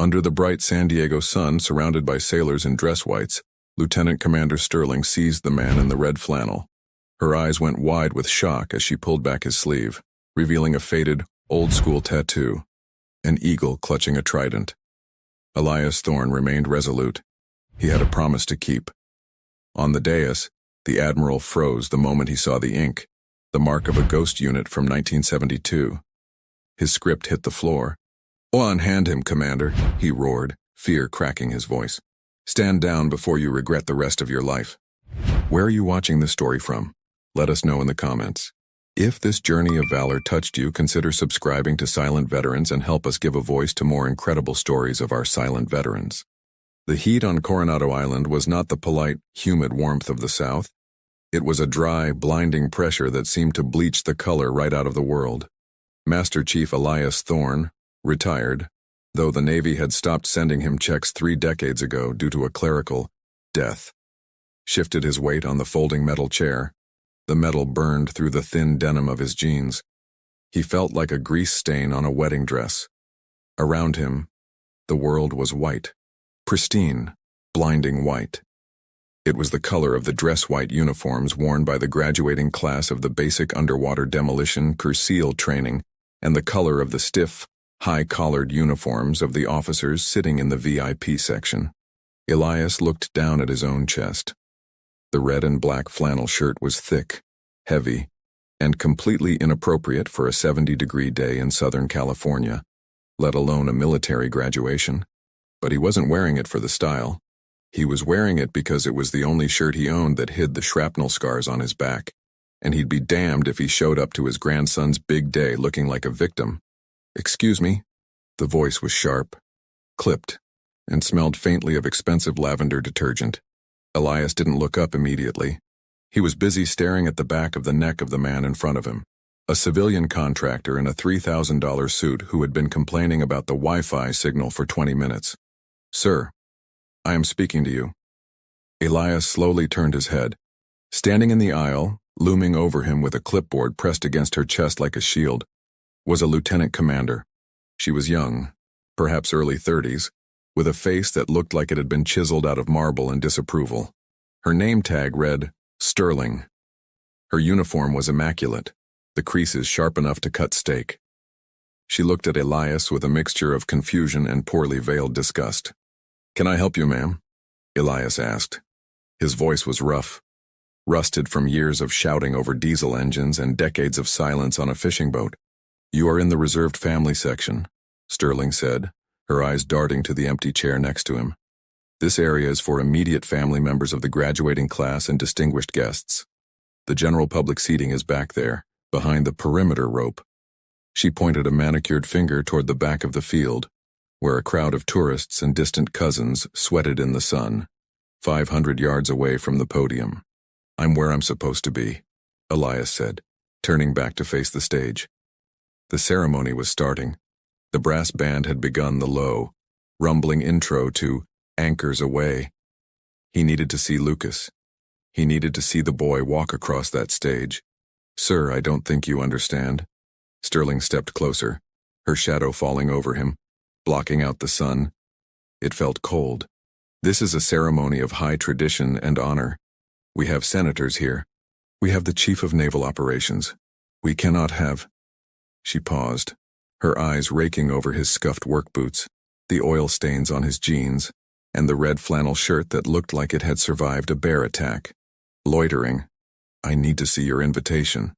Under the bright San Diego sun, surrounded by sailors in dress whites, Lieutenant Commander Sterling seized the man in the red flannel. Her eyes went wide with shock as she pulled back his sleeve, revealing a faded, old-school tattoo, an eagle clutching a trident. Elias Thorne remained resolute. He had a promise to keep. On the dais, the Admiral froze the moment he saw the ink, the mark of a ghost unit from 1972. His script hit the floor. "Unhand him, Commander," he roared, fear cracking his voice. "Stand down before you regret the rest of your life." Where are you watching this story from? Let us know in the comments. If this journey of valor touched you, consider subscribing to Silent Veterans and help us give a voice to more incredible stories of our silent veterans. The heat on Coronado Island was not the polite, humid warmth of the South. It was a dry, blinding pressure that seemed to bleach the color right out of the world. Master Chief Elias Thorne, retired, though the Navy had stopped sending him checks 3 decades ago due to a clerical death, shifted his weight on the folding metal chair. The metal burned through the thin denim of his jeans. He felt like a grease stain on a wedding dress. Around him, the world was white, pristine, blinding white. It was the color of the dress-white uniforms worn by the graduating class of the Basic Underwater Demolition SEAL training, and the color of the stiff, high-collared uniforms of the officers sitting in the VIP section. Elias looked down at his own chest. The red and black flannel shirt was thick, heavy, and completely inappropriate for a 70-degree day in Southern California, let alone a military graduation. But he wasn't wearing it for the style. He was wearing it because it was the only shirt he owned that hid the shrapnel scars on his back, and he'd be damned if he showed up to his grandson's big day looking like a victim. "Excuse me?" The voice was sharp, clipped, and smelled faintly of expensive lavender detergent. Elias didn't look up immediately. He was busy staring at the back of the neck of the man in front of him, a civilian contractor in a $3,000 suit who had been complaining about the Wi-Fi signal for 20 minutes. "Sir, I am speaking to you." Elias slowly turned his head. Standing in the aisle, looming over him with a clipboard pressed against her chest like a shield, was a lieutenant commander. She was young, perhaps early 30s, with a face that looked like it had been chiseled out of marble in disapproval. Her name tag read, Sterling. Her uniform was immaculate, the creases sharp enough to cut steak. She looked at Elias with a mixture of confusion and poorly veiled disgust. "Can I help you, ma'am?" Elias asked. His voice was rough, rusted from years of shouting over diesel engines and decades of silence on a fishing boat. "You are in the reserved family section," Sterling said, her eyes darting to the empty chair next to him. "This area is for immediate family members of the graduating class and distinguished guests. The general public seating is back there, behind the perimeter rope." She pointed a manicured finger toward the back of the field, where a crowd of tourists and distant cousins sweated in the sun, 500 yards away from the podium. "I'm where I'm supposed to be," Elias said, turning back to face the stage. The ceremony was starting. The brass band had begun the low, rumbling intro to Anchors Away. He needed to see Lucas. He needed to see the boy walk across that stage. "Sir, I don't think you understand." Sterling stepped closer, her shadow falling over him, blocking out the sun. It felt cold. "This is a ceremony of high tradition and honor. We have senators here. We have the Chief of Naval Operations. We cannot have—" She paused, her eyes raking over his scuffed work boots, the oil stains on his jeans, and the red flannel shirt that looked like it had survived a bear attack. Loitering. "I need to see your invitation."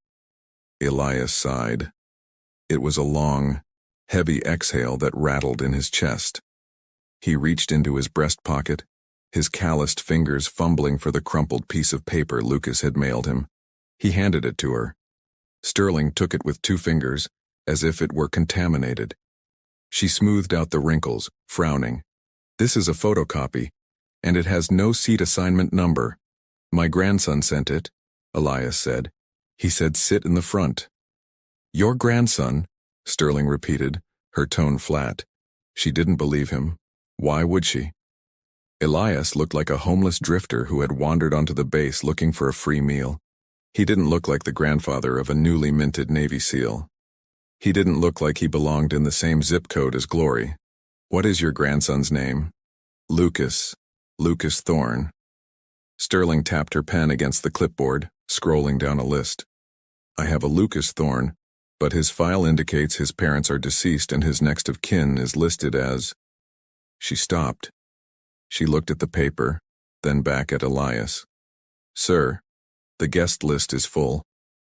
Elias sighed. It was a long, heavy exhale that rattled in his chest. He reached into his breast pocket, his calloused fingers fumbling for the crumpled piece of paper Lucas had mailed him. He handed it to her. Sterling took it with 2 fingers, as if it were contaminated. She smoothed out the wrinkles, frowning. "This is a photocopy, and it has no seat assignment number. My grandson sent it," Elias said. "He said sit in the front." "Your grandson?" Sterling repeated, her tone flat. She didn't believe him. Why would she? Elias looked like a homeless drifter who had wandered onto the base looking for a free meal. He didn't look like the grandfather of a newly minted Navy SEAL. He didn't look like he belonged in the same zip code as Glory. What is your grandson's name? Lucas. Lucas Thorne. Sterling tapped her pen against the clipboard, scrolling down a list. I have a Lucas Thorne, but his file indicates his parents are deceased and his next of kin is listed as... She stopped. She looked at the paper, then back at Elias. Sir, the guest list is full,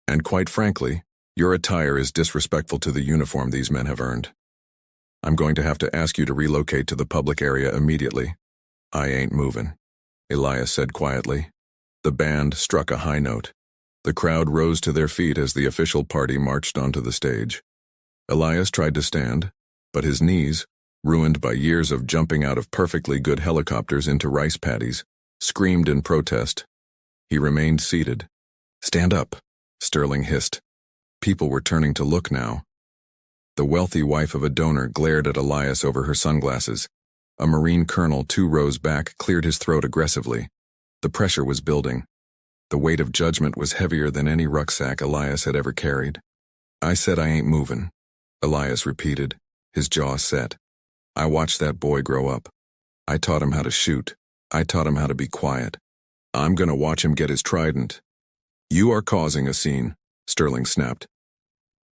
and quite frankly, your attire is disrespectful to the uniform these men have earned. I'm going to have to ask you to relocate to the public area immediately. I ain't moving, Elias said quietly. The band struck a high note. The crowd rose to their feet as the official party marched onto the stage. Elias tried to stand, but his knees, ruined by years of jumping out of perfectly good helicopters into rice paddies, screamed in protest. He remained seated. Stand up, Sterling hissed. People were turning to look now. The wealthy wife of a donor glared at Elias over her sunglasses. A Marine colonel 2 rows back cleared his throat aggressively. The pressure was building. The weight of judgment was heavier than any rucksack Elias had ever carried. I said I ain't moving, Elias repeated, his jaw set. I watched that boy grow up. I taught him how to shoot. I taught him how to be quiet. I'm gonna watch him get his trident. You are causing a scene, Sterling snapped.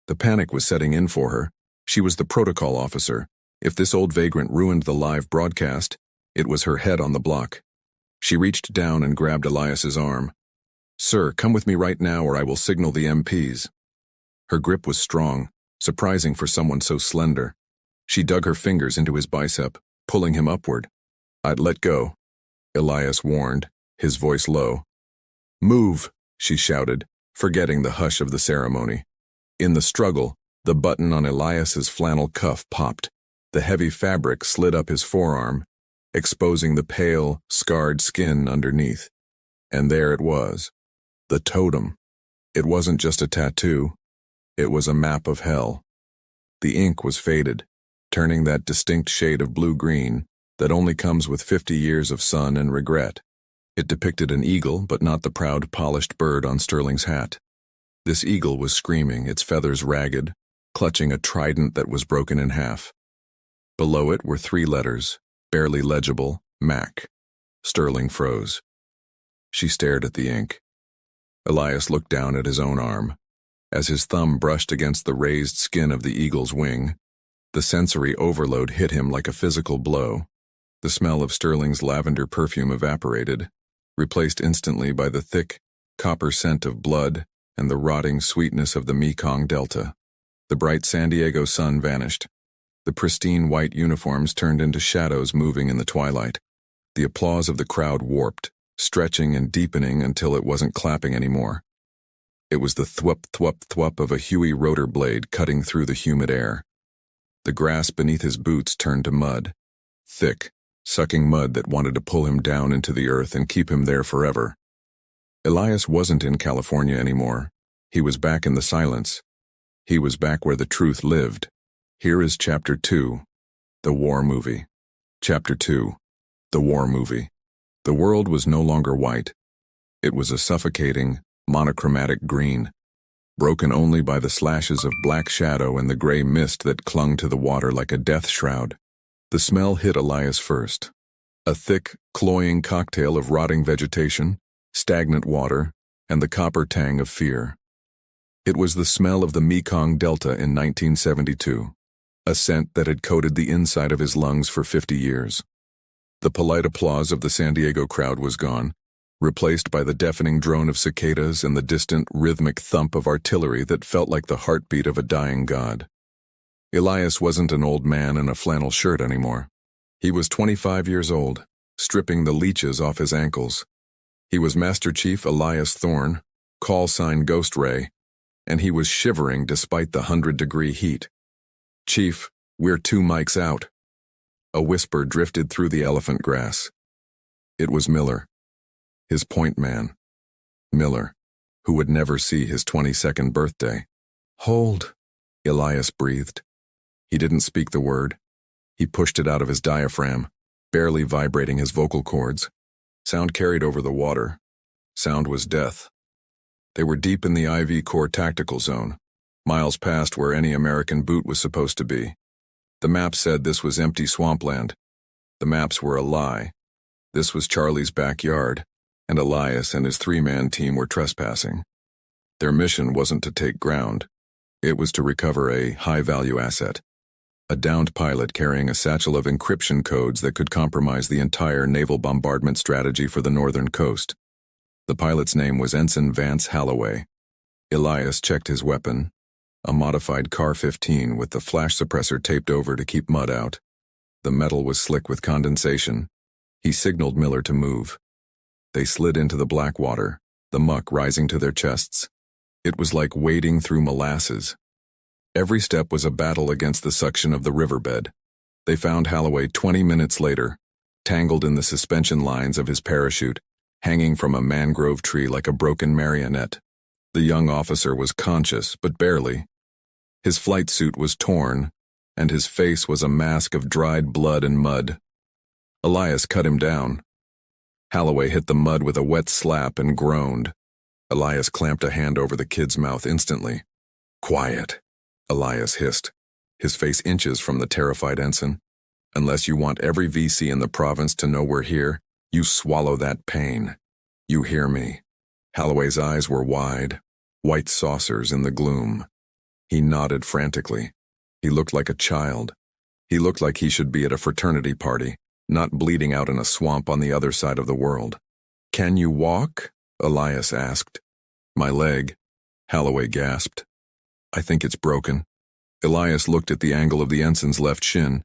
The panic was setting in for her. She was the protocol officer. If this old vagrant ruined the live broadcast, it was her head on the block. She reached down and grabbed Elias's arm. Sir, come with me right now or I will signal the MPs. Her grip was strong, surprising for someone so slender. She dug her fingers into his bicep, pulling him upward. I'd let go, Elias warned, his voice low. Move, she shouted, forgetting the hush of the ceremony. In the struggle, the button on Elias's flannel cuff popped. The heavy fabric slid up his forearm, exposing the pale, scarred skin underneath. And there it was. The totem. It wasn't just a tattoo. It was a map of hell. The ink was faded, turning that distinct shade of blue-green that only comes with 50 years of sun and regret. It depicted an eagle, but not the proud, polished bird on Sterling's hat. This eagle was screaming, its feathers ragged, clutching a trident that was broken in half. Below it were 3 letters, barely legible, Mac. Sterling froze. She stared at the ink. Elias looked down at his own arm. As his thumb brushed against the raised skin of the eagle's wing, the sensory overload hit him like a physical blow. The smell of Sterling's lavender perfume evaporated, replaced instantly by the thick, copper scent of blood and the rotting sweetness of the Mekong Delta. The bright San Diego sun vanished. The pristine white uniforms turned into shadows moving in the twilight. The applause of the crowd warped, stretching and deepening until it wasn't clapping anymore. It was the thwup thwup thwup of a Huey rotor blade cutting through the humid air. The grass beneath his boots turned to mud, thick, sucking mud that wanted to pull him down into the earth and keep him there forever. Elias wasn't in California anymore. He was back in the silence. He was back where the truth lived. Here is Chapter 2, The War Movie. Chapter 2, The War Movie. The world was no longer white. It was a suffocating, monochromatic green, broken only by the slashes of black shadow and the gray mist that clung to the water like a death shroud. The smell hit Elias first. A thick, cloying cocktail of rotting vegetation, stagnant water, and the copper tang of fear. It was the smell of the Mekong Delta in 1972, a scent that had coated the inside of his lungs for 50 years. The polite applause of the San Diego crowd was gone, replaced by the deafening drone of cicadas and the distant, rhythmic thump of artillery that felt like the heartbeat of a dying god. Elias wasn't an old man in a flannel shirt anymore. He was 25 years old, stripping the leeches off his ankles. He was Master Chief Elias Thorne, call sign Ghost Ray, and he was shivering despite the 100-degree heat. Chief, we're 2 mics out. A whisper drifted through the elephant grass. It was Miller, his point man. Miller, who would never see his 22nd birthday. Hold, Elias breathed. He didn't speak the word. He pushed it out of his diaphragm, barely vibrating his vocal cords. Sound carried over the water. Sound was death. They were deep in the IV Corps tactical zone, miles past where any American boot was supposed to be. The map said this was empty swampland. The maps were a lie. This was Charlie's backyard, and Elias and his three-man team were trespassing. Their mission wasn't to take ground. It was to recover a high-value asset. A downed pilot carrying a satchel of encryption codes that could compromise the entire naval bombardment strategy for the northern coast. The pilot's name was Ensign Vance Holloway. Elias checked his weapon, a modified Car-15 with the flash suppressor taped over to keep mud out. The metal was slick with condensation. He signaled Miller to move. They slid into the black water, the muck rising to their chests. It was like wading through molasses. Every step was a battle against the suction of the riverbed. They found Holloway 20 minutes later, tangled in the suspension lines of his parachute, hanging from a mangrove tree like a broken marionette. The young officer was conscious, but barely. His flight suit was torn, and his face was a mask of dried blood and mud. Elias cut him down. Holloway hit the mud with a wet slap and groaned. Elias clamped a hand over the kid's mouth instantly. "Quiet," Elias hissed, his face inches from the terrified ensign. "Unless you want every VC in the province to know we're here, you swallow that pain. You hear me?" Holloway's eyes were wide, white saucers in the gloom. He nodded frantically. He looked like a child. He looked like he should be at a fraternity party, not bleeding out in a swamp on the other side of the world. "Can you walk?" Elias asked. "My leg," Holloway gasped. "I think it's broken." Elias looked at the angle of the ensign's left shin.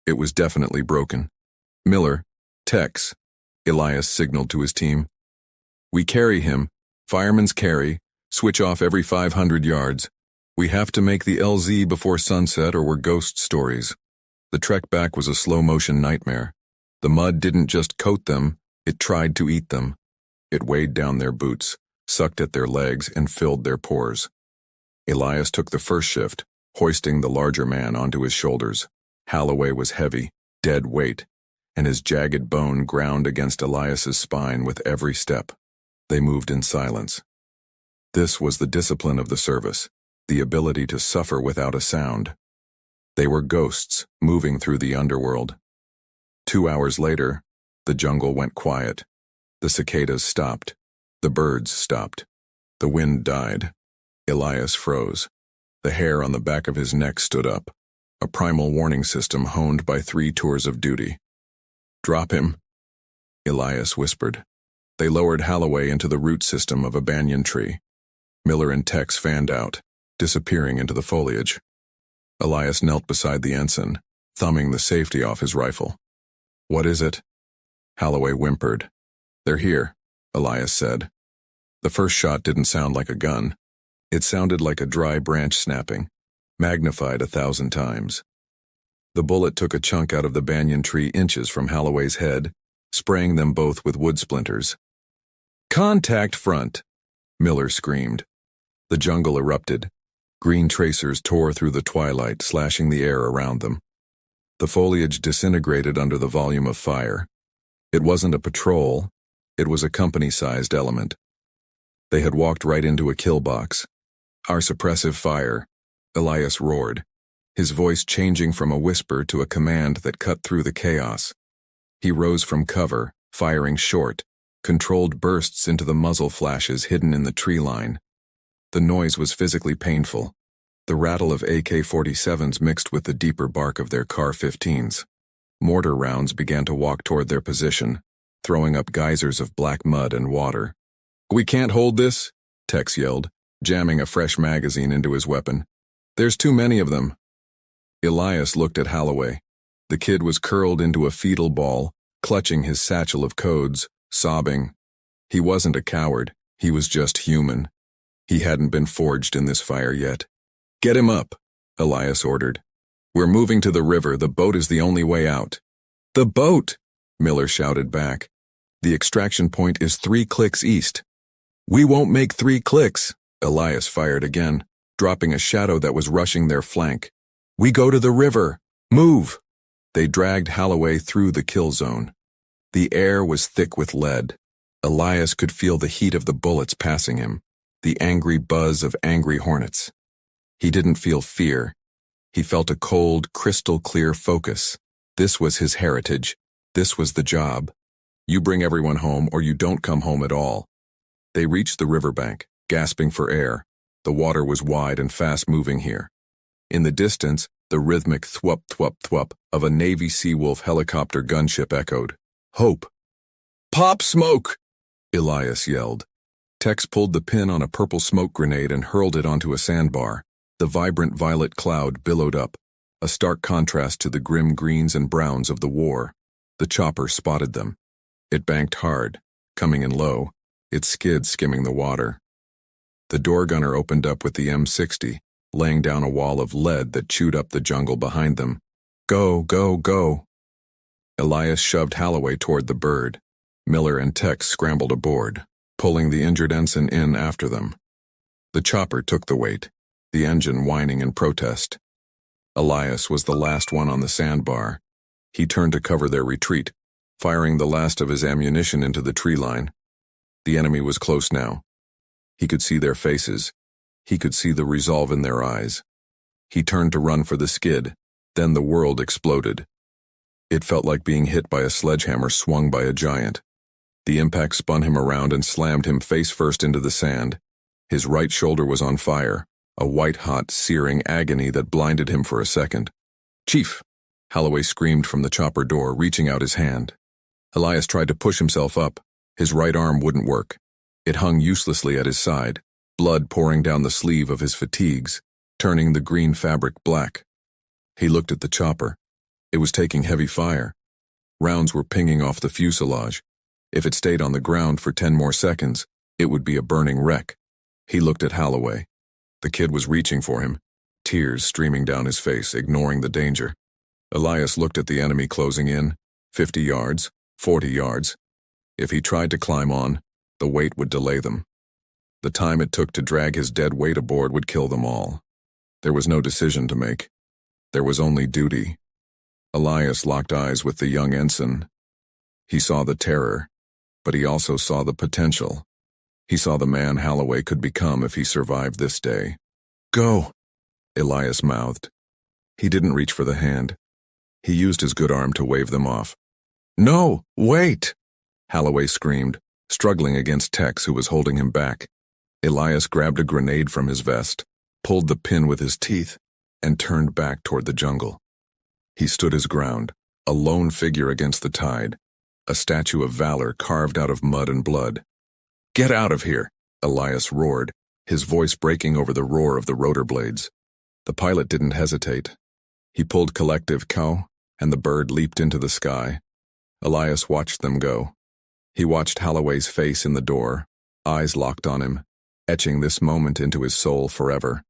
It was definitely broken. "Miller, Tex," Elias signaled to his team. "We carry him, fireman's carry, switch off every 500 yards. We have to make the LZ before sunset or we're ghost stories." The trek back was a slow-motion nightmare. The mud didn't just coat them, it tried to eat them. It weighed down their boots, sucked at their legs, and filled their pores. Elias took the first shift, hoisting the larger man onto his shoulders. Holloway was heavy, dead weight, and his jagged bone ground against Elias's spine with every step. They moved in silence. This was the discipline of the service, the ability to suffer without a sound. They were ghosts moving through the underworld. 2 hours later, the jungle went quiet. The cicadas stopped. The birds stopped. The wind died. Elias froze. The hair on the back of his neck stood up, a primal warning system honed by 3 tours of duty. "Drop him," Elias whispered. They lowered Holloway into the root system of a banyan tree. Miller and Tex fanned out, disappearing into the foliage. Elias knelt beside the ensign, thumbing the safety off his rifle. "What is it?" Holloway whimpered. "They're here," Elias said. The first shot didn't sound like a gun. It sounded like a dry branch snapping, magnified 1,000 times. The bullet took a chunk out of the banyan tree inches from Holloway's head, spraying them both with wood splinters. "Contact front!" Miller screamed. The jungle erupted. Green tracers tore through the twilight, slashing the air around them. The foliage disintegrated under the volume of fire. It wasn't a patrol, it was a company-sized element. They had walked right into a kill box. "Our suppressive fire," Elias roared, his voice changing from a whisper to a command that cut through the chaos. He rose from cover, firing short, controlled bursts into the muzzle flashes hidden in the tree line. The noise was physically painful. The rattle of AK-47s mixed with the deeper bark of their Car-15s. Mortar rounds began to walk toward their position, throwing up geysers of black mud and water. "We can't hold this," Tex yelled, jamming a fresh magazine into his weapon. "There's too many of them." Elias looked at Holloway. The kid was curled into a fetal ball, clutching his satchel of codes, sobbing. He wasn't a coward, he was just human. He hadn't been forged in this fire yet. "Get him up," Elias ordered. "We're moving to the river, the boat is the only way out." "The boat!" Miller shouted back. "The extraction point is 3 clicks east." "We won't make 3 clicks," Elias fired again, dropping a shadow that was rushing their flank. "We go to the river. Move!" They dragged Holloway through the kill zone. The air was thick with lead. Elias could feel the heat of the bullets passing him, the angry buzz of angry hornets. He didn't feel fear. He felt a cold, crystal-clear focus. This was his heritage. This was the job. You bring everyone home or you don't come home at all. They reached the riverbank, gasping for air. The water was wide and fast-moving here. In the distance, the rhythmic thwup thwup thwup of a Navy Seawolf helicopter gunship echoed. Hope! Pop smoke! Elias yelled. Tex pulled the pin on a purple smoke grenade and hurled it onto a sandbar. The vibrant violet cloud billowed up, a stark contrast to the grim greens and browns of the war. The chopper spotted them. It banked hard, coming in low, its skid skimming the water. The door gunner opened up with the M60, laying down a wall of lead that chewed up the jungle behind them. Go, go, go! Elias shoved Holloway toward the bird. Miller and Tex scrambled aboard, pulling the injured ensign in after them. The chopper took the weight, the engine whining in protest. Elias was the last one on the sandbar. He turned to cover their retreat, firing the last of his ammunition into the tree line. The enemy was close now. He could see their faces. He could see the resolve in their eyes. He turned to run for the skid. Then the world exploded. It felt like being hit by a sledgehammer swung by a giant. The impact spun him around and slammed him face first into the sand. His right shoulder was on fire, a white-hot, searing agony that blinded him for a second. Chief! Holloway screamed from the chopper door, reaching out his hand. Elias tried to push himself up. His right arm wouldn't work. It hung uselessly at his side, blood pouring down the sleeve of his fatigues, turning the green fabric black. He looked at the chopper. It was taking heavy fire. Rounds were pinging off the fuselage. If it stayed on the ground for 10 more seconds, it would be a burning wreck. He looked at Holloway. The kid was reaching for him, tears streaming down his face, ignoring the danger. Elias looked at the enemy closing in, 50 yards, 40 yards. If he tried to climb on, the weight would delay them. The time it took to drag his dead weight aboard would kill them all. There was no decision to make. There was only duty. Elias locked eyes with the young ensign. He saw the terror, but he also saw the potential. He saw the man Holloway could become if he survived this day. Go! Elias mouthed. He didn't reach for the hand. He used his good arm to wave them off. No, wait! Holloway screamed, struggling against Tex, who was holding him back. Elias grabbed a grenade from his vest, pulled the pin with his teeth, and turned back toward the jungle. He stood his ground, a lone figure against the tide, a statue of valor carved out of mud and blood. Get out of here! Elias roared, his voice breaking over the roar of the rotor blades. The pilot didn't hesitate. He pulled collective cow, and the bird leaped into the sky. Elias watched them go. He watched Holloway's face in the door, eyes locked on him, etching this moment into his soul forever.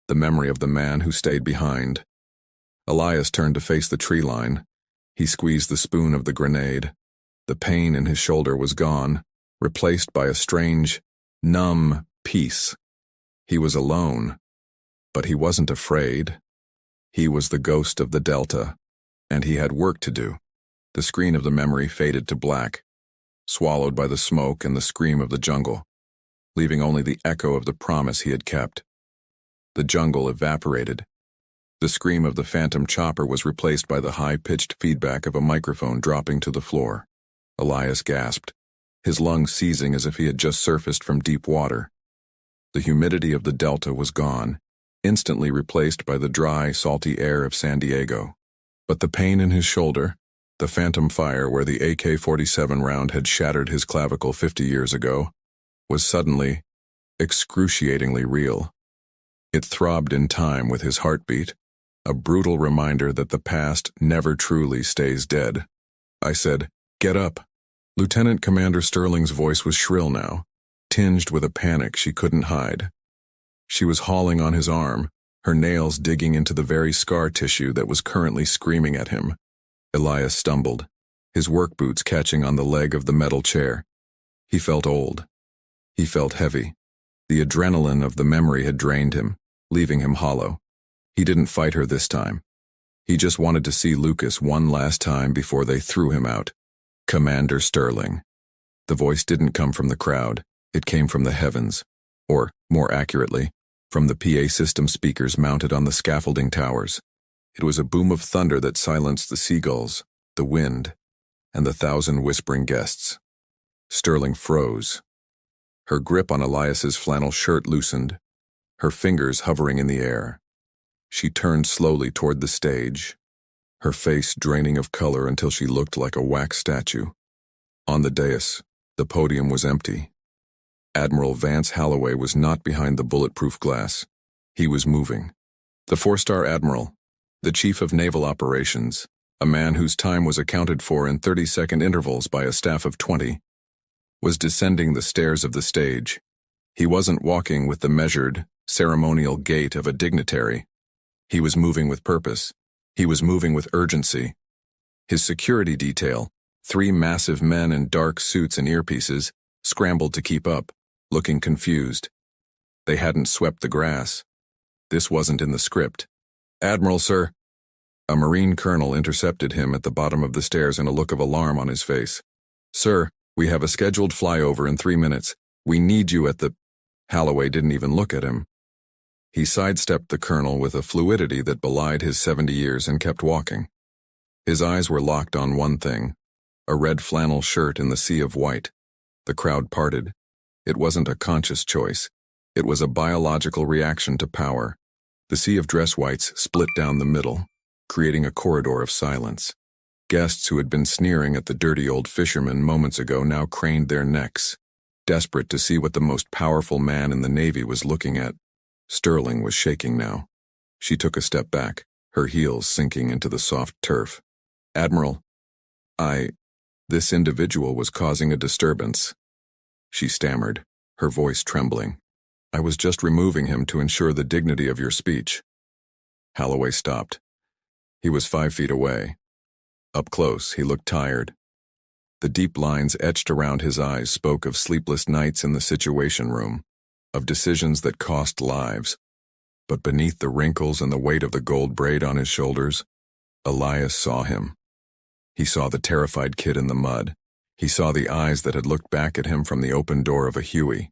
The memory of the man who stayed behind. Elias turned to face the tree line. He squeezed the spoon of the grenade. The pain in his shoulder was gone, replaced by a strange, numb peace. He was alone, but he wasn't afraid. He was the ghost of the Delta, and he had work to do. The screen of the memory faded to black, swallowed by the smoke and the scream of the jungle, leaving only the echo of the promise he had kept. The jungle evaporated. The scream of the phantom chopper was replaced by the high-pitched feedback of a microphone dropping to the floor. Elias gasped, his lungs seizing as if he had just surfaced from deep water. The humidity of the Delta was gone, instantly replaced by the dry, salty air of San Diego. But the pain in his shoulder, the phantom fire where the AK-47 round had shattered his clavicle 50 years ago, was suddenly, excruciatingly real. It throbbed in time with his heartbeat, a brutal reminder that the past never truly stays dead. I said, "Get up." Lieutenant Commander Sterling's voice was shrill now, tinged with a panic she couldn't hide. She was hauling on his arm, her nails digging into the very scar tissue that was currently screaming at him. Elias stumbled, his work boots catching on the leg of the metal chair. He felt old. He felt heavy. The adrenaline of the memory had drained him, leaving him hollow. He didn't fight her this time. He just wanted to see Lucas one last time before they threw him out. Commander Sterling. The voice didn't come from the crowd. It came from the heavens. Or, more accurately, from the PA system speakers mounted on the scaffolding towers. It was a boom of thunder that silenced the seagulls, the wind, and the 1,000 whispering guests. Sterling froze. Her grip on Elias's flannel shirt loosened, her fingers hovering in the air. She turned slowly toward the stage, her face draining of color until she looked like a wax statue. On the dais, the podium was empty. Admiral Vance Holloway was not behind the bulletproof glass. He was moving. The 4-star admiral, the chief of naval operations, a man whose time was accounted for in 30-second intervals by a staff of 20, was descending the stairs of the stage. He wasn't walking with the measured, ceremonial gait of a dignitary. He was moving with purpose. He was moving with urgency. His security detail, 3 massive men in dark suits and earpieces, scrambled to keep up, looking confused. They hadn't swept the grass. This wasn't in the script. "Admiral, sir." A Marine colonel intercepted him at the bottom of the stairs and a look of alarm on his face. "Sir, we have a scheduled flyover in 3 minutes. We need you at the—" Holloway didn't even look at him. He sidestepped the colonel with a fluidity that belied his 70 years and kept walking. His eyes were locked on one thing, a red flannel shirt in the sea of white. The crowd parted. It wasn't a conscious choice. It was a biological reaction to power. The sea of dress whites split down the middle, creating a corridor of silence. Guests who had been sneering at the dirty old fisherman moments ago now craned their necks, desperate to see what the most powerful man in the Navy was looking at. Sterling was shaking now. She took a step back, her heels sinking into the soft turf. "Admiral, this individual was causing a disturbance." She stammered, her voice trembling. "I was just removing him to ensure the dignity of your speech." Holloway stopped. He was 5 feet away. Up close, he looked tired. The deep lines etched around his eyes spoke of sleepless nights in the Situation Room, of decisions that cost lives. But beneath the wrinkles and the weight of the gold braid on his shoulders, Elias saw him. He saw the terrified kid in the mud. He saw the eyes that had looked back at him from the open door of a Huey.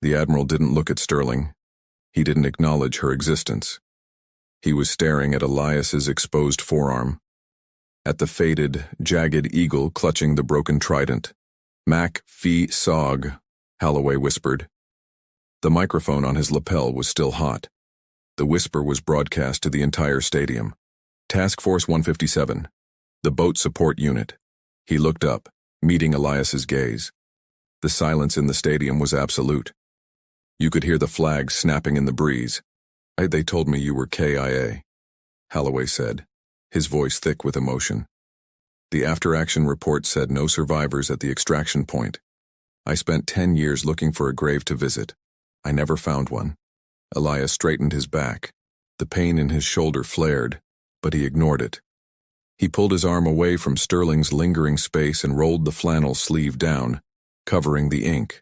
The Admiral didn't look at Sterling. He didn't acknowledge her existence. He was staring at Elias's exposed forearm, at the faded, jagged eagle clutching the broken trident. "Mac Fee Sog," Holloway whispered. The microphone on his lapel was still hot. The whisper was broadcast to the entire stadium. "Task Force 157, the boat support unit." He looked up, meeting Elias's gaze. The silence in the stadium was absolute. You could hear the flags snapping in the breeze. "They told me you were KIA," Holloway said, his voice thick with emotion. "The after-action report said no survivors at the extraction point. I spent 10 years looking for a grave to visit. I never found one." Elias straightened his back. The pain in his shoulder flared, but he ignored it. He pulled his arm away from Sterling's lingering space and rolled the flannel sleeve down, covering the ink.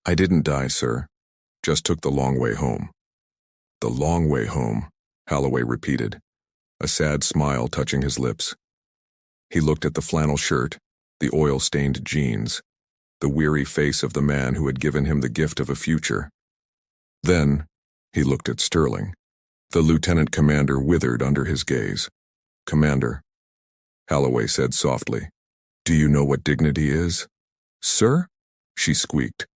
"I didn't die, sir. Just took the long way home." "The long way home," Holloway repeated, a sad smile touching his lips. He looked at the flannel shirt, the oil-stained jeans, the weary face of the man who had given him the gift of a future. Then, he looked at Sterling. The lieutenant commander withered under his gaze. "Commander," Holloway said softly, "do you know what dignity is?" "Sir?" she squeaked.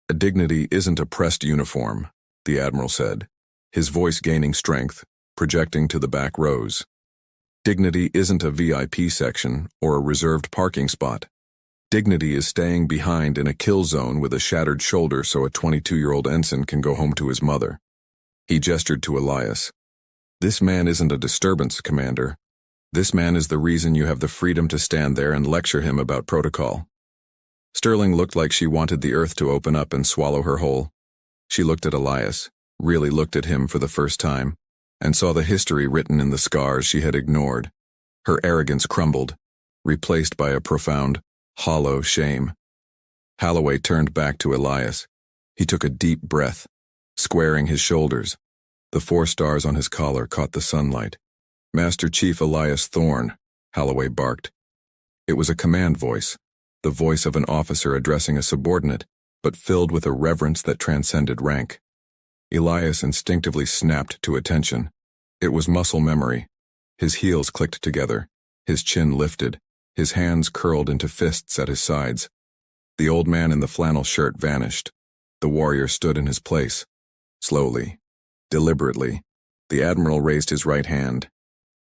"A dignity isn't a pressed uniform," the Admiral said, his voice gaining strength, projecting to the back rows. "Dignity isn't a VIP section or a reserved parking spot. Dignity is staying behind in a kill zone with a shattered shoulder so a 22-year-old ensign can go home to his mother." He gestured to Elias. "This man isn't a disturbance, Commander. This man is the reason you have the freedom to stand there and lecture him about protocol." Sterling looked like she wanted the earth to open up and swallow her whole. She looked at Elias, really looked at him for the first time, and saw the history written in the scars she had ignored. Her arrogance crumbled, replaced by a profound, hollow shame. Holloway turned back to Elias. He took a deep breath, squaring his shoulders. The 4 stars on his collar caught the sunlight. "Master Chief Elias Thorne," Holloway barked. It was a command voice, the voice of an officer addressing a subordinate, but filled with a reverence that transcended rank. Elias instinctively snapped to attention. It was muscle memory. His heels clicked together, his chin lifted, his hands curled into fists at his sides. The old man in the flannel shirt vanished. The warrior stood in his place. Slowly, deliberately, the Admiral raised his right hand.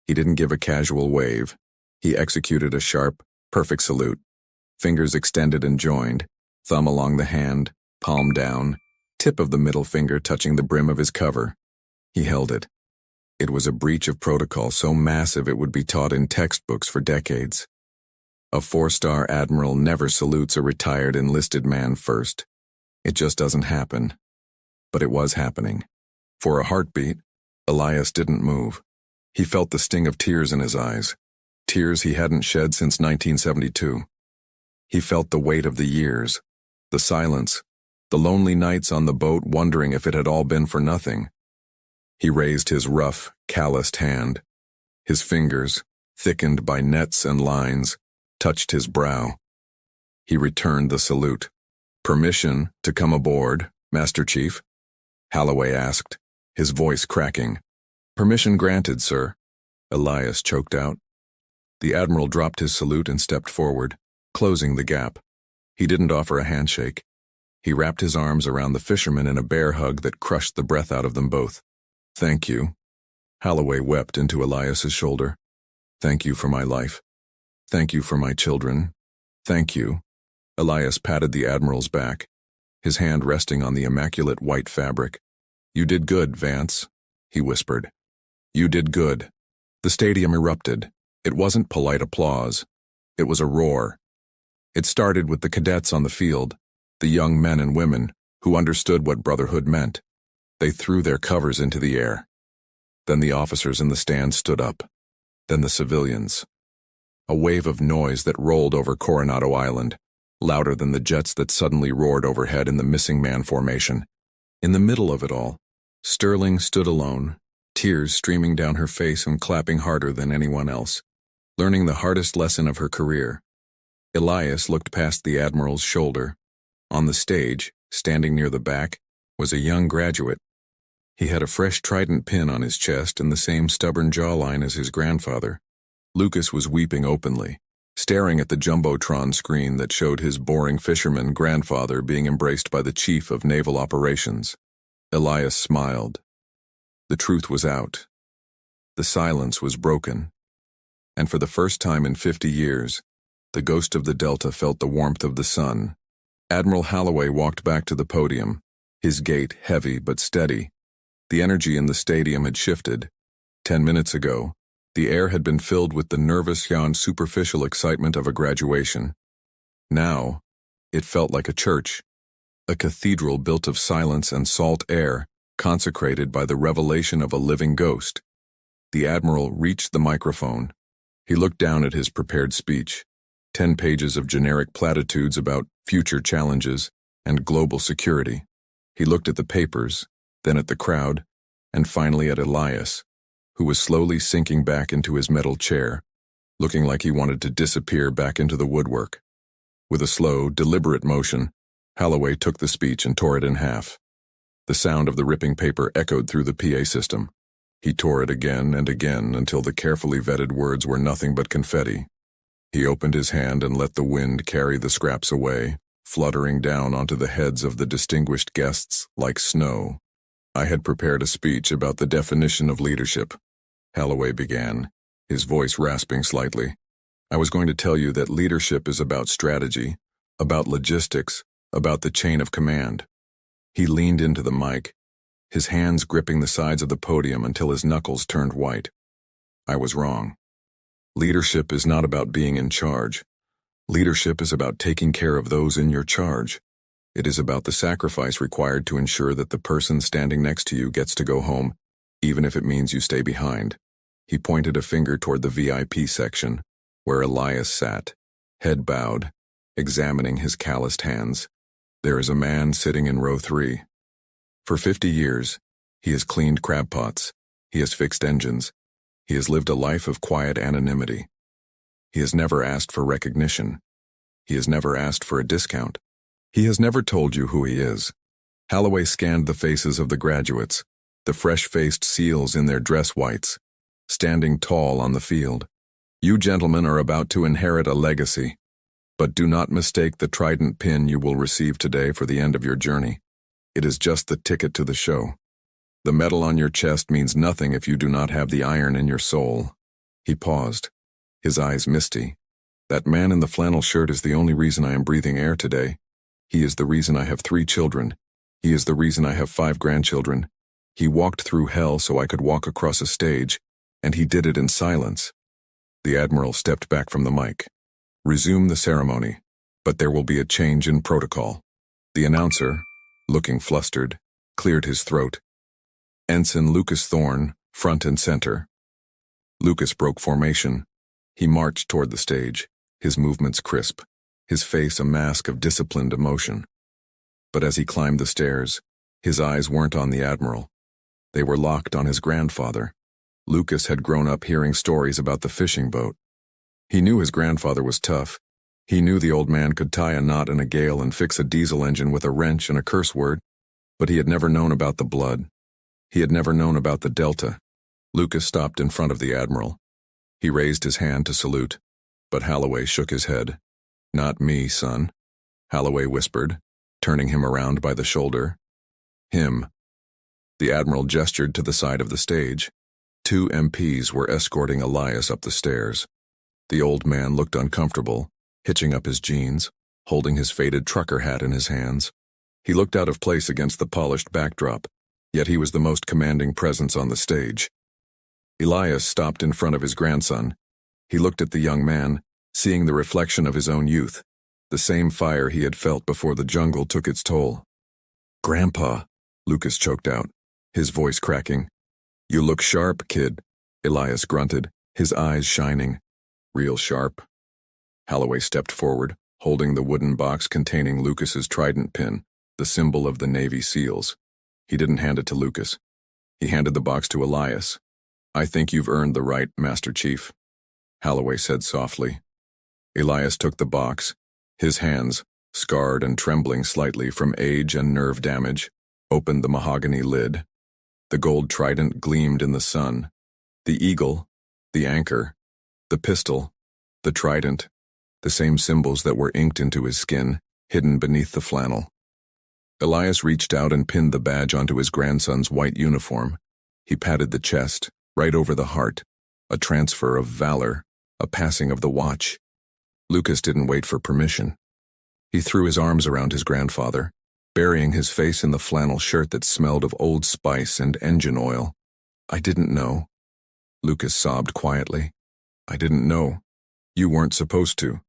He didn't give a casual wave. He executed a sharp, perfect salute. Fingers extended and joined, thumb along the hand, palm down, tip of the middle finger touching the brim of his cover. He held it. It was a breach of protocol so massive it would be taught in textbooks for decades. A four-star admiral never salutes a retired enlisted man first. It just doesn't happen. But it was happening. For a heartbeat, Elias didn't move. He felt the sting of tears in his eyes, tears he hadn't shed since 1972. He felt the weight of the years, the silence, the lonely nights on the boat wondering if it had all been for nothing. He raised his rough, calloused hand. His fingers, thickened by nets and lines, touched his brow. He returned the salute. "Permission to come aboard, Master Chief?" Holloway asked, his voice cracking. "Permission granted, sir," Elias choked out. The Admiral dropped his salute and stepped forward, closing the gap. He didn't offer a handshake. He wrapped his arms around the fisherman in a bear hug that crushed the breath out of them both. "Thank you." Holloway wept into Elias's shoulder. "Thank you for my life. Thank you for my children. Thank you." Elias patted the Admiral's back, his hand resting on the immaculate white fabric. "You did good, Vance," he whispered. "You did good." The stadium erupted. It wasn't polite applause. It was a roar. It started with the cadets on the field, the young men and women who understood what brotherhood meant. They threw their covers into the air. Then the officers in the stands stood up. Then the civilians. A wave of noise that rolled over Coronado Island, louder than the jets that suddenly roared overhead in the missing man formation. In the middle of it all, Sterling stood alone, tears streaming down her face and clapping harder than anyone else, learning the hardest lesson of her career. Elias looked past the Admiral's shoulder. On the stage, standing near the back, was a young graduate. He had a fresh trident pin on his chest and the same stubborn jawline as his grandfather. Lucas was weeping openly, staring at the jumbotron screen that showed his boring fisherman grandfather being embraced by the chief of naval operations. Elias smiled. The truth was out. The silence was broken. And for the first time in 50 years, the ghost of the Delta felt the warmth of the sun. Admiral Holloway walked back to the podium, his gait heavy but steady. The energy in the stadium had shifted. 10 minutes ago, the air had been filled with the nervous yet superficial excitement of a graduation. Now, it felt like a church, a cathedral built of silence and salt air, consecrated by the revelation of a living ghost. The Admiral reached the microphone. He looked down at his prepared speech, 10 pages of generic platitudes about future challenges and global security. He looked at the papers, then at the crowd, and finally at Elias, who was slowly sinking back into his metal chair, looking like he wanted to disappear back into the woodwork. With a slow, deliberate motion, Holloway took the speech and tore it in half. The sound of the ripping paper echoed through the PA system. He tore it again and again until the carefully vetted words were nothing but confetti. He opened his hand and let the wind carry the scraps away, fluttering down onto the heads of the distinguished guests like snow. "I had prepared a speech about the definition of leadership," Holloway began, his voice rasping slightly. "I was going to tell you that leadership is about strategy, about logistics, about the chain of command." He leaned into the mic, his hands gripping the sides of the podium until his knuckles turned white. "I was wrong. Leadership is not about being in charge. Leadership is about taking care of those in your charge. It is about the sacrifice required to ensure that the person standing next to you gets to go home, even if it means you stay behind." He pointed a finger toward the VIP section, where Elias sat, head bowed, examining his calloused hands. "There is a man sitting in row 3. For 50 years, he has cleaned crab pots, he has fixed engines, he has lived a life of quiet anonymity. He has never asked for recognition. He has never asked for a discount. He has never told you who he is. Holloway scanned the faces of the graduates, the fresh-faced SEALs in their dress whites, standing tall on the field. You gentlemen are about to inherit a legacy, but do not mistake the trident pin you will receive today for the end of your journey. It is just the ticket to the show. The medal on your chest means nothing if you do not have the iron in your soul. He paused, his eyes misty. That man in the flannel shirt is the only reason I am breathing air today. He is the reason I have 3 children. He is the reason I have 5 grandchildren. He walked through hell so I could walk across a stage, and he did it in silence. The Admiral stepped back from the mic. Resume the ceremony, but there will be a change in protocol. The announcer, looking flustered, cleared his throat. Ensign Lucas Thorne, front and center. Lucas broke formation. He marched toward the stage, his movements crisp, his face a mask of disciplined emotion. But as he climbed the stairs, his eyes weren't on the Admiral. They were locked on his grandfather. Lucas had grown up hearing stories about the fishing boat. He knew his grandfather was tough. He knew the old man could tie a knot in a gale and fix a diesel engine with a wrench and a curse word, but he had never known about the blood. He had never known about the Delta. Lucas stopped in front of the Admiral. He raised his hand to salute, but Holloway shook his head. Not me, son, Holloway whispered, turning him around by the shoulder. Him. The Admiral gestured to the side of the stage. 2 MPs were escorting Elias up the stairs. The old man looked uncomfortable, hitching up his jeans, holding his faded trucker hat in his hands. He looked out of place against the polished backdrop, yet he was the most commanding presence on the stage. Elias stopped in front of his grandson. He looked at the young man, seeing the reflection of his own youth, the same fire he had felt before the jungle took its toll. "Grandpa," Lucas choked out, his voice cracking. "You look sharp, kid," Elias grunted, his eyes shining. "Real sharp." Holloway stepped forward, holding the wooden box containing Lucas's trident pin, the symbol of the Navy SEALs. He didn't hand it to Lucas. He handed the box to Elias. "I think you've earned the right, Master Chief," Holloway said softly. Elias took the box, his hands, scarred and trembling slightly from age and nerve damage, opened the mahogany lid. The gold trident gleamed in the sun. The eagle, the anchor, the pistol, the trident, the same symbols that were inked into his skin, hidden beneath the flannel. Elias reached out and pinned the badge onto his grandson's white uniform. He patted the chest, right over the heart, a transfer of valor, a passing of the watch. Lucas didn't wait for permission. He threw his arms around his grandfather, burying his face in the flannel shirt that smelled of Old Spice and engine oil. "I didn't know." Lucas sobbed quietly. "I didn't know. You weren't supposed to."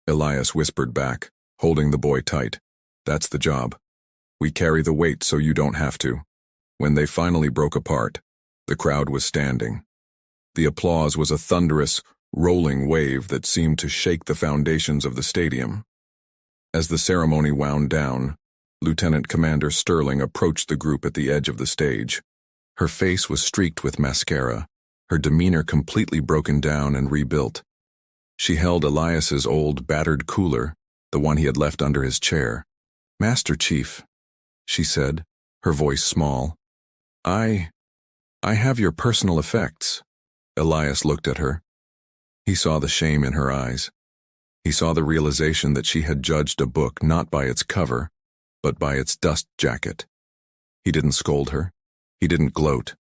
Elias whispered back, holding the boy tight. "That's the job. We carry the weight so you don't have to." When they finally broke apart, the crowd was standing. The applause was a thunderous, rolling wave that seemed to shake the foundations of the stadium. As the ceremony wound down, Lieutenant Commander Sterling approached the group at the edge of the stage. Her face was streaked with mascara, her demeanor completely broken down and rebuilt. She held Elias's old, battered cooler, the one he had left under his chair. "Master Chief," she said, her voice small. I have your personal effects." Elias looked at her. He saw the shame in her eyes. He saw the realization that she had judged a book not by its cover, but by its dust jacket. He didn't scold her. He didn't gloat.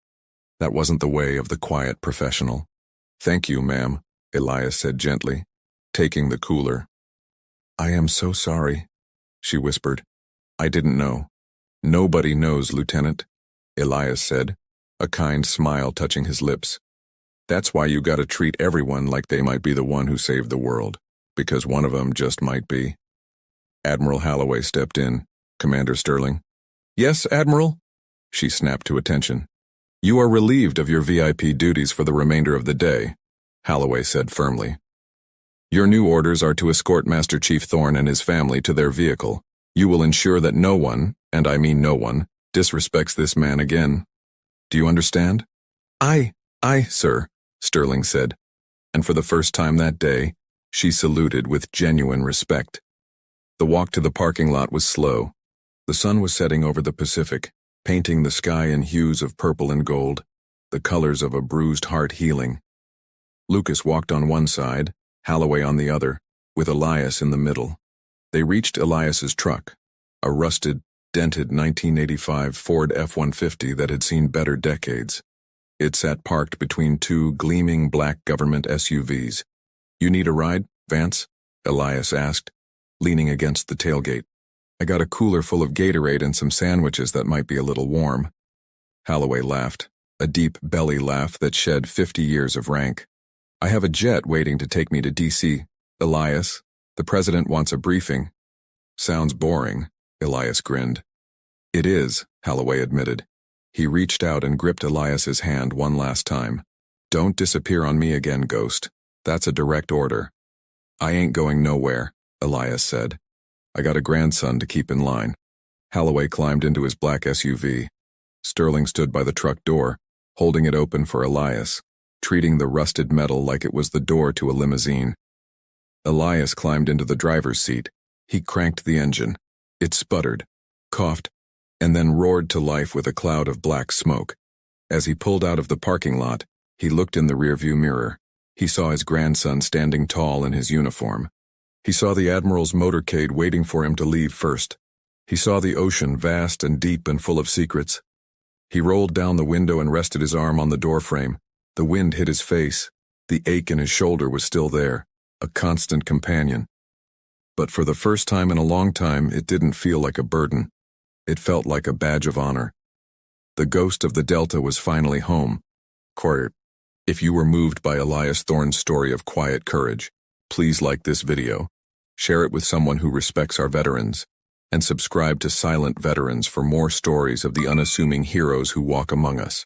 That wasn't the way of the quiet professional. "Thank you, ma'am," Elias said gently, taking the cooler. "I am so sorry," she whispered. "I didn't know." "Nobody knows, Lieutenant," Elias said, a kind smile touching his lips. "That's why you gotta treat everyone like they might be the one who saved the world, because one of them just might be." Admiral Holloway stepped in. "Commander Sterling." "Yes, Admiral?" She snapped to attention. "You are relieved of your VIP duties for the remainder of the day," Holloway said firmly. "Your new orders are to escort Master Chief Thorne and his family to their vehicle. You will ensure that no one, and I mean no one, disrespects this man again. Do you understand?" Aye, sir," Sterling said, and for the first time that day, she saluted with genuine respect. The walk to the parking lot was slow. The sun was setting over the Pacific, painting the sky in hues of purple and gold, the colors of a bruised heart healing. Lucas walked on one side, Holloway on the other, with Elias in the middle. They reached Elias's truck, a rusted, dented 1985 Ford F-150 that had seen better decades. It sat parked between two gleaming black government SUVs. "You need a ride, Vance?" Elias asked, leaning against the tailgate. "I got a cooler full of Gatorade and some sandwiches that might be a little warm." Holloway laughed, a deep belly laugh that shed 50 years of rank. "I have a jet waiting to take me to D.C. Elias, the president wants a briefing." "Sounds boring," Elias grinned. "It is," Holloway admitted. He reached out and gripped Elias's hand one last time. "Don't disappear on me again, Ghost. That's a direct order." "I ain't going nowhere," Elias said. "I got a grandson to keep in line." Holloway climbed into his black SUV. Sterling stood by the truck door, holding it open for Elias, treating the rusted metal like it was the door to a limousine. Elias climbed into the driver's seat. He cranked the engine. It sputtered, coughed, and then roared to life with a cloud of black smoke. As he pulled out of the parking lot, he looked in the rearview mirror. He saw his grandson standing tall in his uniform. He saw the Admiral's motorcade waiting for him to leave first. He saw the ocean, vast and deep and full of secrets. He rolled down the window and rested his arm on the doorframe. The wind hit his face. The ache in his shoulder was still there, a constant companion. But for the first time in a long time, it didn't feel like a burden. It felt like a badge of honor. The ghost of the Delta was finally home. If you were moved by Elias Thorne's story of quiet courage, please like this video, share it with someone who respects our veterans, and subscribe to Silent Veterans for more stories of the unassuming heroes who walk among us.